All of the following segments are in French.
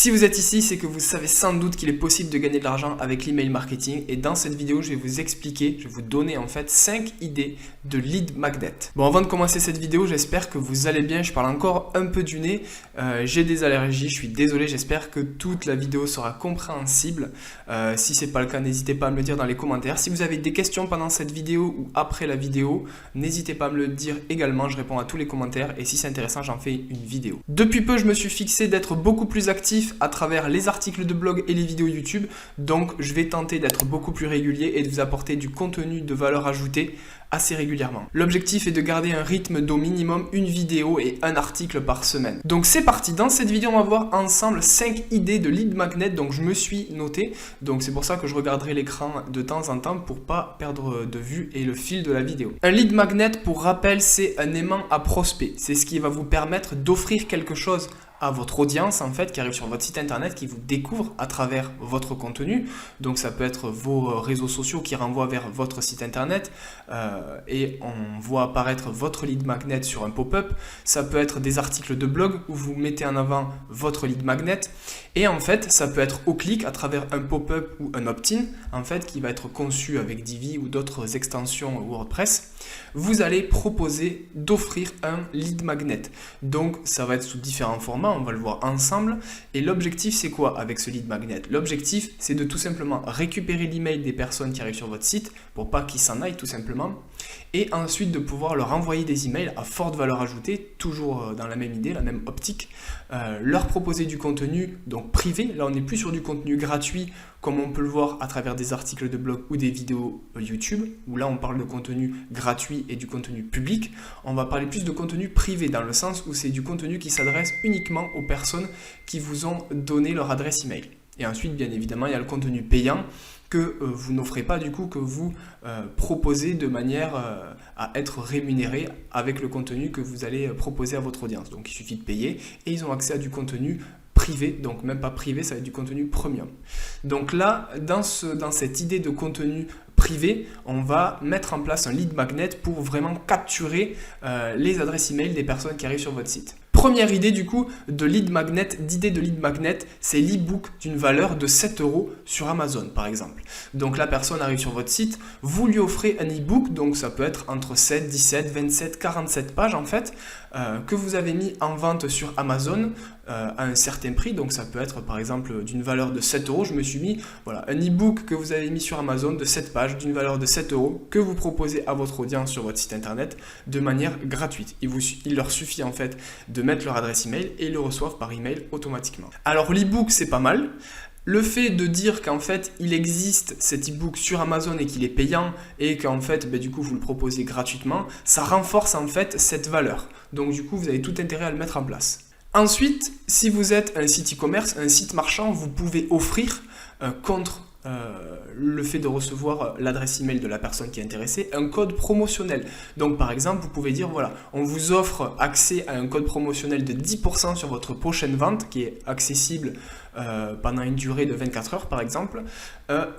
Si vous êtes ici, c'est que vous savez sans doute qu'il est possible de gagner de l'argent avec l'email marketing et dans cette vidéo, je vais vous expliquer, je vais vous donner en fait 5 idées de lead magnet. Bon, avant de commencer cette vidéo, j'espère que vous allez bien, je parle encore un peu du nez, j'ai des allergies, je suis désolé, j'espère que toute la vidéo sera compréhensible. Si ce n'est pas le cas, n'hésitez pas à me le dire dans les commentaires. Si vous avez des questions pendant cette vidéo ou après la vidéo, n'hésitez pas à me le dire également, je réponds à tous les commentaires et si c'est intéressant, j'en fais une vidéo. Depuis peu, je me suis fixé d'être beaucoup plus actif à travers les articles de blog et les vidéos YouTube, donc je vais tenter d'être beaucoup plus régulier et de vous apporter du contenu de valeur ajoutée assez régulièrement. L'objectif est de garder un rythme d'au minimum une vidéo et un article par semaine. Donc c'est parti, dans cette vidéo on va voir ensemble 5 idées de lead magnet, donc je me suis noté, donc c'est pour ça que je regarderai l'écran de temps en temps pour pas perdre de vue et le fil de la vidéo. Un lead magnet, pour rappel, c'est un aimant à prospect, c'est ce qui va vous permettre d'offrir quelque chose à votre audience en fait qui arrive sur votre site internet, qui vous découvre à travers votre contenu. Donc ça peut être vos réseaux sociaux qui renvoient vers votre site internet et on voit apparaître votre lead magnet sur un pop-up. Ça peut être des articles de blog où vous mettez en avant votre lead magnet et en fait ça peut être au clic à travers un pop-up ou un opt-in en fait qui va être conçu avec Divi ou d'autres extensions WordPress. Vous allez proposer d'offrir un lead magnet. Donc ça va être sous différents formats, on va le voir ensemble. Et l'objectif c'est quoi avec ce lead magnet? L'objectif c'est de tout simplement récupérer l'email des personnes qui arrivent sur votre site pour pas qu'ils s'en aillent tout simplement. Et ensuite de pouvoir leur envoyer des emails à forte valeur ajoutée, toujours dans la même idée, la même optique, leur proposer du contenu donc privé. Là on n'est plus sur du contenu gratuit comme on peut le voir à travers des articles de blog ou des vidéos YouTube, où là on parle de contenu gratuit et du contenu public. On va parler plus de contenu privé dans le sens où c'est du contenu qui s'adresse uniquement aux personnes qui vous ont donné leur adresse email. Et ensuite bien évidemment il y a le contenu payant que vous n'offrez pas du coup, que vous proposez de manière à être rémunéré avec le contenu que vous allez proposer à votre audience. Donc il suffit de payer et ils ont accès à du contenu privé, donc même pas privé, ça va être du contenu premium. Donc là, dans cette idée de contenu privé, on va mettre en place un lead magnet pour vraiment capturer les adresses email des personnes qui arrivent sur votre site. Première idée du coup d'idée de lead magnet, c'est l'e-book d'une valeur de 7 € sur Amazon par exemple. Donc la personne arrive sur votre site, vous lui offrez un e-book, donc ça peut être entre 7, 17, 27, 47 pages en fait, que vous avez mis en vente sur Amazon à un certain prix, donc ça peut être par exemple d'une valeur de 7 €, je me suis mis voilà, un e-book que vous avez mis sur Amazon de 7 pages d'une valeur de 7 € que vous proposez à votre audience sur votre site internet de manière gratuite. Il leur suffit en fait de mettre leur adresse email et ils le reçoivent par email automatiquement. Alors l'e-book c'est pas mal. Le fait de dire qu'en fait il existe cet e-book sur Amazon et qu'il est payant et qu'en fait du coup vous le proposez gratuitement, ça renforce en fait cette valeur. Donc du coup vous avez tout intérêt à le mettre en place. Ensuite, si vous êtes un site e-commerce, un site marchand, vous pouvez offrir contre le fait de recevoir l'adresse email de la personne qui est intéressée, un code promotionnel. Donc par exemple, vous pouvez dire voilà, on vous offre accès à un code promotionnel de 10% sur votre prochaine vente qui est accessible pendant une durée de 24 heures par exemple,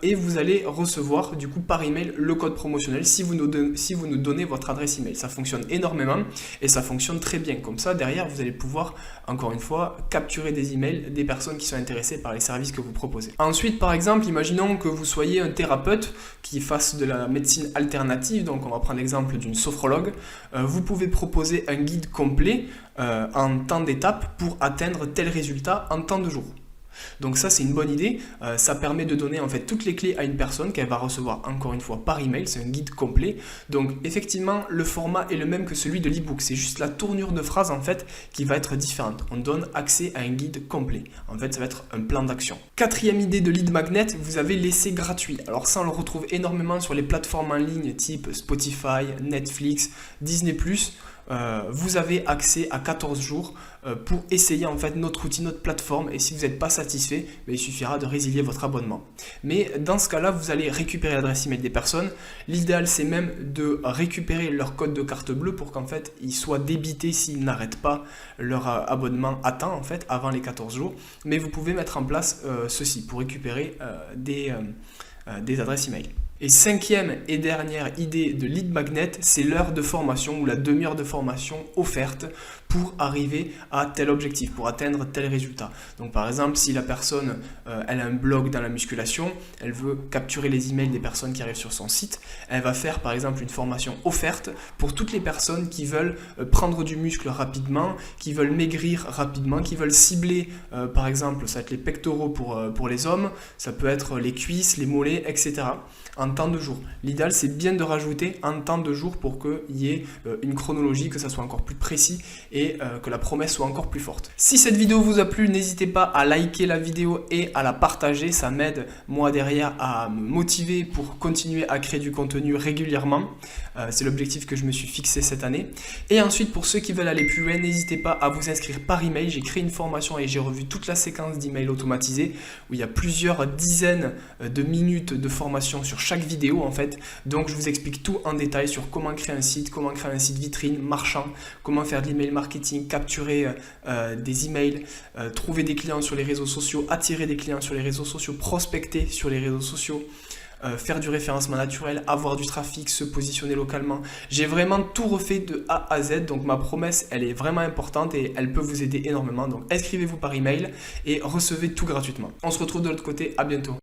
et vous allez recevoir du coup par email le code promotionnel si vous nous donnez votre adresse email. Ça fonctionne énormément et ça fonctionne très bien. Comme ça, derrière, vous allez pouvoir, encore une fois, capturer des emails des personnes qui sont intéressées par les services que vous proposez. Ensuite, par exemple, imaginons que vous soyez un thérapeute qui fasse de la médecine alternative, donc on va prendre l'exemple d'une sophrologue. Vous pouvez proposer un guide complet en temps d'étapes pour atteindre tel résultat en temps de jours. Donc ça c'est une bonne idée, ça permet de donner en fait toutes les clés à une personne qu'elle va recevoir encore une fois par email, c'est un guide complet. Donc effectivement le format est le même que celui de l'e-book, c'est juste la tournure de phrase en fait qui va être différente. On donne accès à un guide complet, en fait ça va être un plan d'action. Quatrième idée de lead magnet, vous avez l'essai gratuit. Alors ça on le retrouve énormément sur les plateformes en ligne type Spotify, Netflix, Disney+. Vous avez accès à 14 jours pour essayer en fait notre outil, notre plateforme, et si vous n'êtes pas satisfait, il suffira de résilier votre abonnement. Mais dans ce cas-là, vous allez récupérer l'adresse email des personnes. L'idéal c'est même de récupérer leur code de carte bleue pour qu'en fait ils soient débités s'ils n'arrêtent pas leur abonnement à temps en fait avant les 14 jours. Mais vous pouvez mettre en place ceci pour récupérer des adresses email. Et cinquième et dernière idée de lead magnet, c'est l'heure de formation ou la demi-heure de formation offerte pour arriver à tel objectif, pour atteindre tel résultat. Donc par exemple, si la personne elle a un blog dans la musculation, elle veut capturer les emails des personnes qui arrivent sur son site, elle va faire par exemple une formation offerte pour toutes les personnes qui veulent prendre du muscle rapidement, qui veulent maigrir rapidement, qui veulent cibler par exemple, ça va être les pectoraux pour les hommes, ça peut être les cuisses, les mollets, etc. en temps de jour. L'idéal, c'est bien de rajouter un temps de jour pour qu'il y ait une chronologie, que ça soit encore plus précis et que la promesse soit encore plus forte. Si cette vidéo vous a plu, n'hésitez pas à liker la vidéo et à la partager. Ça m'aide, moi, derrière, à me motiver pour continuer à créer du contenu régulièrement. C'est l'objectif que je me suis fixé cette année. Et ensuite, pour ceux qui veulent aller plus loin, n'hésitez pas à vous inscrire par email. J'ai créé une formation et j'ai revu toute la séquence d'emails automatisés où il y a plusieurs dizaines de minutes de formation sur chaque vidéo en fait. Donc je vous explique tout en détail sur comment créer un site vitrine, marchand, comment faire de l'email marketing, capturer des emails, trouver des clients sur les réseaux sociaux, attirer des clients sur les réseaux sociaux, prospecter sur les réseaux sociaux, faire du référencement naturel, avoir du trafic, se positionner localement. J'ai vraiment tout refait de A à Z, donc ma promesse, elle est vraiment importante et elle peut vous aider énormément. Donc inscrivez-vous par email et recevez tout gratuitement. On se retrouve de l'autre côté, à bientôt.